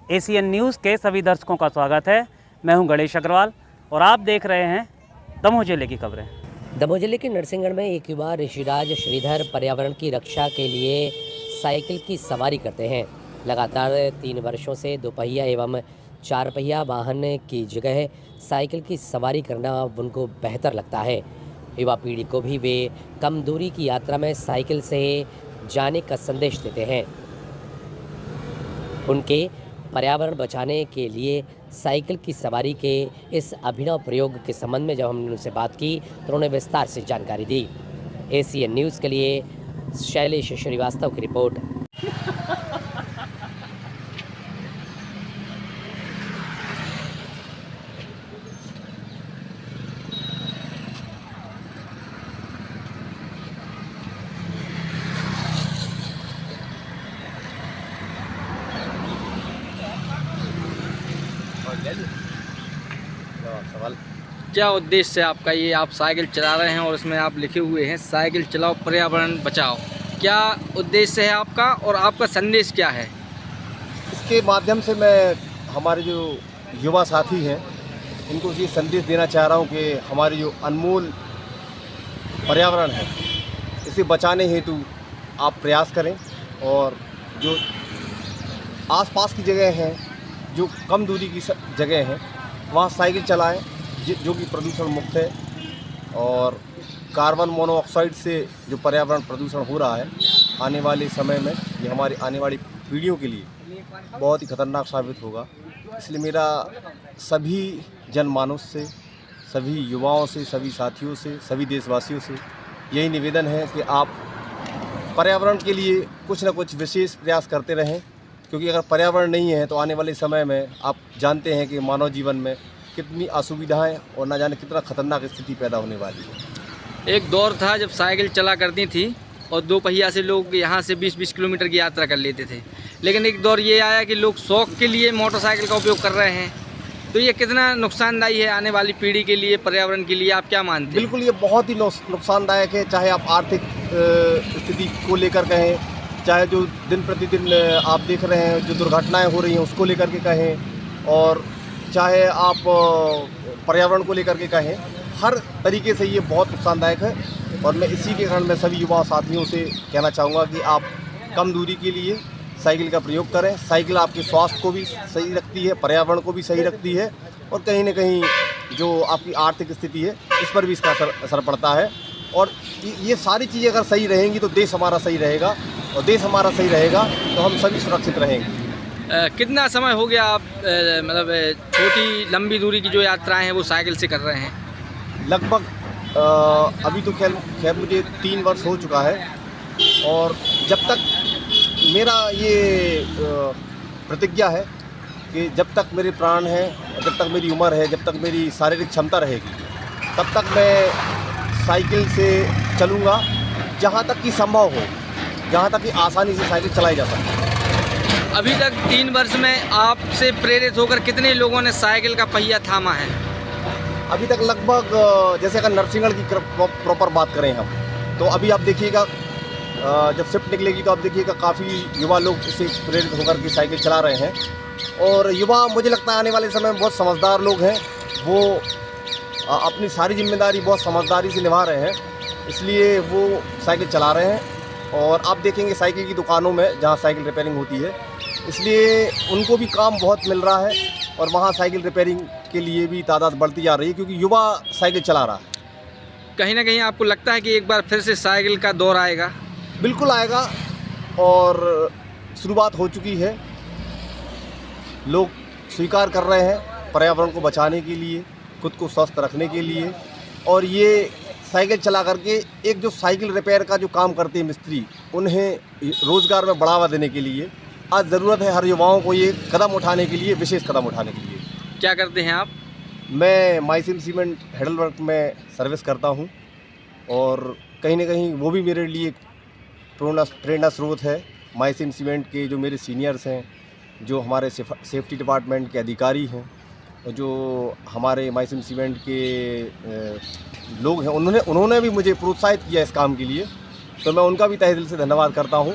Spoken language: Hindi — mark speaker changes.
Speaker 1: एसीएन न्यूज़ के सभी दर्शकों का स्वागत है। मैं हूं गणेश अग्रवाल और आप देख रहे हैं दमोह जिले की खबरें।
Speaker 2: दमोह जिले के नरसिंहगढ़ में एक युवा ऋषिराज श्रीधर पर्यावरण की रक्षा के लिए साइकिल की सवारी करते हैं। लगातार 3 वर्षों से दोपहिया एवं 4 पहिया वाहन की जगह साइकिल की सवारी करना उनको बेहतर लगता है। युवा पीढ़ी को भी वे कम दूरी की यात्रा में साइकिल से जाने का संदेश देते हैं। उनके पर्यावरण बचाने के लिए साइकिल की सवारी के इस अभिनव प्रयोग के संबंध में जब हमने उनसे बात की तो उन्होंने विस्तार से जानकारी दी। एसीएन न्यूज़ के लिए शैलेश श्रीवास्तव की रिपोर्ट।
Speaker 3: सवाल क्या उद्देश्य है आपका? ये आप साइकिल चला रहे हैं और इसमें आप लिखे हुए हैं साइकिल चलाओ पर्यावरण बचाओ। क्या उद्देश्य है आपका और आपका संदेश क्या है?
Speaker 4: इसके माध्यम से मैं हमारे जो युवा साथी हैं इनको ये संदेश देना चाह रहा हूँ कि हमारी जो अनमोल पर्यावरण है इसे बचाने हेतु आप प्रयास करें और जो आसपास की जगह हैं, जो कम दूरी की जगह हैं, वहाँ साइकिल चलाएं जो कि प्रदूषण मुक्त है। और कार्बन मोनोऑक्साइड से जो पर्यावरण प्रदूषण हो रहा है आने वाले समय में ये हमारी आने वाली पीढ़ियों के लिए बहुत ही खतरनाक साबित होगा। इसलिए मेरा सभी जनमानस से, सभी युवाओं से, सभी साथियों से, सभी देशवासियों से यही निवेदन है कि आप पर्यावरण के लिए कुछ न कुछ विशेष प्रयास करते रहें, क्योंकि अगर पर्यावरण नहीं है तो आने वाले समय में आप जानते हैं कि मानव जीवन में कितनी असुविधाएं और न जाने कितना खतरनाक स्थिति पैदा होने वाली है।
Speaker 3: एक दौर था जब साइकिल चला करती थी और दोपहिया से लोग यहाँ से 20-20 किलोमीटर की यात्रा कर लेते थे, लेकिन एक दौर ये आया कि लोग शौक के लिए मोटरसाइकिल का उपयोग कर रहे हैं। तो ये कितना नुकसानदायी है आने वाली पीढ़ी के लिए, पर्यावरण के लिए, आप क्या मानते हैं?
Speaker 4: बिल्कुल, ये बहुत ही नुकसानदायक है। चाहे आप आर्थिक स्थिति को लेकर कहें, चाहे जो दिन प्रतिदिन आप देख रहे हैं जो दुर्घटनाएं हो रही हैं उसको लेकर के कहें, और चाहे आप पर्यावरण को लेकर के कहें, हर तरीके से ये बहुत नुकसानदायक है। और मैं इसी के कारण मैं सभी युवा साथियों से कहना चाहूँगा कि आप कम दूरी के लिए साइकिल का प्रयोग करें। साइकिल आपके स्वास्थ्य को भी सही रखती है, पर्यावरण को भी सही रखती है, और कहीं न कहीं जो आपकी आर्थिक स्थिति है इस पर भी इसका असर पड़ता है। और ये सारी चीज़ें अगर सही रहेंगी तो देश हमारा सही रहेगा, और देश हमारा सही रहेगा तो हम सभी सुरक्षित रहेंगे।
Speaker 3: कितना समय हो गया आप मतलब छोटी लंबी दूरी की जो यात्राएं हैं वो साइकिल से कर रहे हैं?
Speaker 4: लगभग अभी तो खैर मुझे 3 वर्ष हो चुका है, और जब तक मेरा ये प्रतिज्ञा है कि जब तक मेरे प्राण हैं, जब तक मेरी उम्र है, जब तक मेरी शारीरिक क्षमता रहेगी, तब तक मैं साइकिल से चलूँगा जहाँ तक कि संभव हो, जहाँ तक कि आसानी से साइकिल चलाई जा सकती है।
Speaker 3: अभी तक 3 वर्ष में आपसे प्रेरित होकर कितने लोगों ने साइकिल का पहिया थामा है?
Speaker 4: अभी तक लगभग, जैसे अगर नरसिंहगढ़ की प्रॉपर बात करें हम, तो अभी आप देखिएगा जब शिफ्ट निकलेगी तो आप देखिएगा काफ़ी युवा लोग इससे प्रेरित होकर के साइकिल चला रहे हैं। और युवा, मुझे लगता है आने वाले समय में बहुत समझदार लोग हैं, वो अपनी सारी जिम्मेदारी बहुत समझदारी से निभा रहे हैं, इसलिए वो साइकिल चला रहे हैं। और आप देखेंगे साइकिल की दुकानों में जहाँ साइकिल रिपेयरिंग होती है, इसलिए उनको भी काम बहुत मिल रहा है, और वहाँ साइकिल रिपेयरिंग के लिए भी तादाद बढ़ती जा रही है, क्योंकि युवा साइकिल चला रहा है।
Speaker 3: कहीं ना कहीं आपको लगता है कि एक बार फिर से साइकिल का दौर आएगा?
Speaker 4: बिल्कुल आएगा, और शुरुआत हो चुकी है। लोग स्वीकार कर रहे हैं पर्यावरण को बचाने के लिए, खुद को स्वस्थ रखने के लिए, और ये साइकिल चला करके एक जो साइकिल रिपेयर का जो काम करते हैं मिस्त्री, उन्हें रोज़गार में बढ़ावा देने के लिए आज ज़रूरत है हर युवाओं को ये कदम उठाने के लिए, विशेष कदम उठाने के लिए।
Speaker 3: क्या करते हैं आप?
Speaker 4: मैं माइसिम सीमेंट हेडलवर्क में सर्विस करता हूं, और कहीं ना कहीं वो भी मेरे लिए प्रेरणा स्रोत है। माइसिम सीमेंट के जो मेरे सीनियर्स हैं, जो हमारे सेफ्टी डिपार्टमेंट के अधिकारी हैं, और जो हमारे माइसिम सीमेंट के लोग हैं, उन्होंने भी मुझे प्रोत्साहित किया इस काम के लिए, तो मैं उनका भी तहे दिल से धन्यवाद करता हूं।